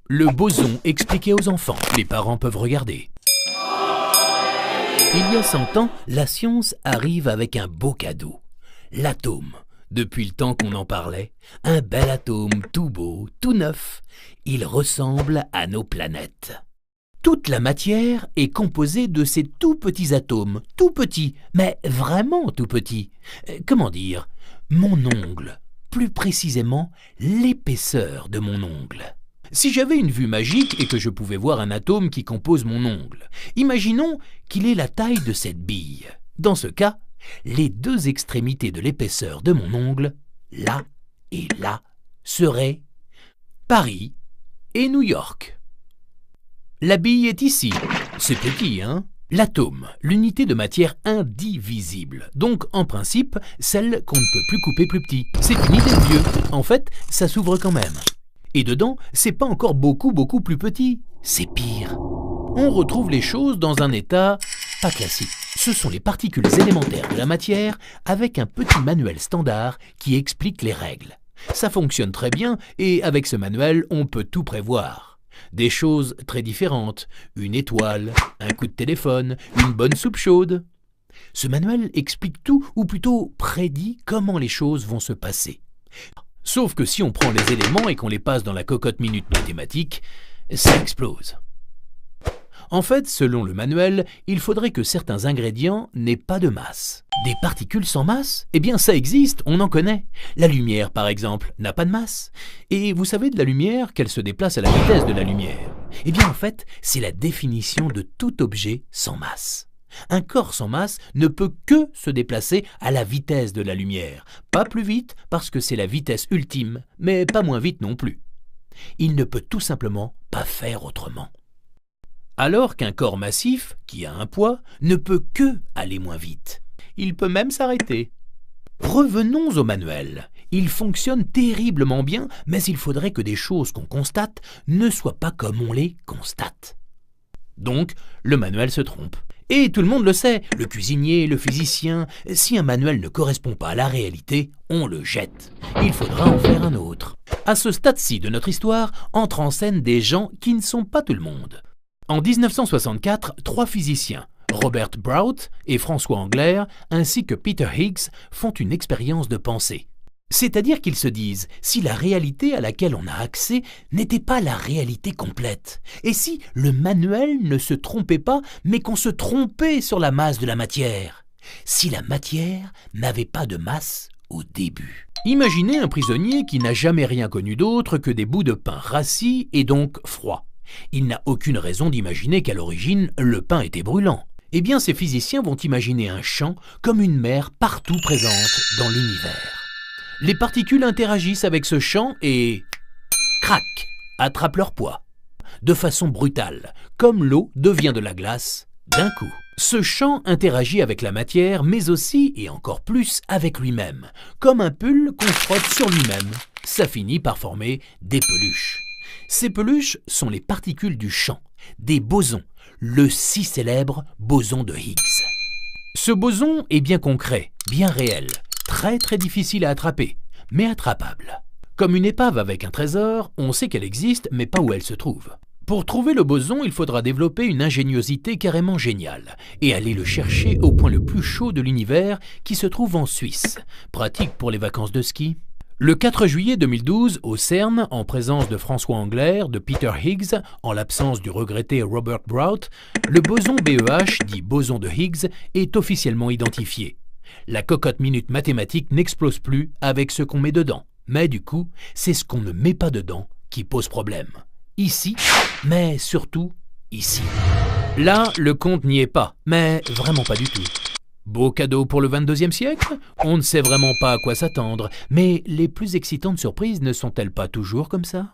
Le boson expliqué aux enfants. Les parents peuvent regarder. Il y a 100 ans, la science arrive avec un beau cadeau. L'atome. Depuis le temps qu'on en parlait, un bel atome tout beau, tout neuf. Il ressemble à nos planètes. Toute la matière est composée de ces tout petits atomes, tout petits, mais vraiment tout petits. Comment dire? Mon ongle, plus précisément l'épaisseur de mon ongle. Si j'avais une vue magique et que je pouvais voir un atome qui compose mon ongle, imaginons qu'il ait la taille de cette bille. Dans ce cas, les deux extrémités de l'épaisseur de mon ongle, là et là, seraient Paris et New York. La bille est ici. C'est petit, hein? L'atome, l'unité de matière indivisible, donc en principe, celle qu'on ne peut plus couper plus petit. C'est une idée de vieux. En fait, ça s'ouvre quand même. Et dedans, c'est pas encore beaucoup plus petit. C'est pire. On retrouve les choses dans un état pas classique. Ce sont les particules élémentaires de la matière avec un petit manuel standard qui explique les règles. Ça fonctionne très bien et avec ce manuel, on peut tout prévoir. Des choses très différentes, une étoile, un coup de téléphone, une bonne soupe chaude. Ce manuel explique tout, ou plutôt prédit comment les choses vont se passer. Sauf que si on prend les éléments et qu'on les passe dans la cocotte minute mathématique, ça explose. En fait, selon le manuel, il faudrait que certains ingrédients n'aient pas de masse. Des particules sans masse? Eh bien, ça existe, on en connaît. La lumière, par exemple, n'a pas de masse. Et vous savez de la lumière qu'elle se déplace à la vitesse de la lumière. Eh bien, en fait, c'est la définition de tout objet sans masse. Un corps sans masse ne peut que se déplacer à la vitesse de la lumière. Pas plus vite, parce que c'est la vitesse ultime, mais pas moins vite non plus. Il ne peut tout simplement pas faire autrement. Alors qu'un corps massif, qui a un poids, ne peut que aller moins vite. Il peut même s'arrêter. Revenons au manuel. Il fonctionne terriblement bien, mais il faudrait que des choses qu'on constate ne soient pas comme on les constate. Donc, le manuel se trompe. Et tout le monde le sait, le cuisinier, le physicien, si un manuel ne correspond pas à la réalité, on le jette. Il faudra en faire un autre. À ce stade-ci de notre histoire, entrent en scène des gens qui ne sont pas tout le monde. En 1964, 3 physiciens, Robert Brout et François Englert, ainsi que Peter Higgs, font une expérience de pensée. C'est-à-dire qu'ils se disent, si la réalité à laquelle on a accès n'était pas la réalité complète, et si le manuel ne se trompait pas, mais qu'on se trompait sur la masse de la matière, si la matière n'avait pas de masse au début. Imaginez un prisonnier qui n'a jamais rien connu d'autre que des bouts de pain rassis et donc froids. Il n'a aucune raison d'imaginer qu'à l'origine, le pain était brûlant. Eh bien, ces physiciens vont imaginer un champ comme une mer partout présente dans l'univers. Les particules interagissent avec ce champ et, crac, attrapent leur poids. De façon brutale, comme l'eau devient de la glace d'un coup. Ce champ interagit avec la matière, mais aussi, et encore plus, avec lui-même. Comme un pull qu'on frotte sur lui-même. Ça finit par former des peluches. Ces peluches sont les particules du champ, des bosons, le si célèbre boson de Higgs. Ce boson est bien concret, bien réel, très difficile à attraper, mais attrapable. Comme une épave avec un trésor, on sait qu'elle existe, mais pas où elle se trouve. Pour trouver le boson, il faudra développer une ingéniosité carrément géniale et aller le chercher au point le plus chaud de l'univers qui se trouve en Suisse, pratique pour les vacances de ski. Le 4 juillet 2012, au CERN, en présence de François Englert, de Peter Higgs, en l'absence du regretté Robert Brout, le boson BEH, dit boson de Higgs, est officiellement identifié. La cocotte minute mathématique n'explose plus avec ce qu'on met dedans. Mais du coup, c'est ce qu'on ne met pas dedans qui pose problème. Ici, mais surtout ici. Là, le compte n'y est pas, mais vraiment pas du tout. Beau cadeau pour le 22e siècle? On ne sait vraiment pas à quoi s'attendre, mais les plus excitantes surprises ne sont-elles pas toujours comme ça?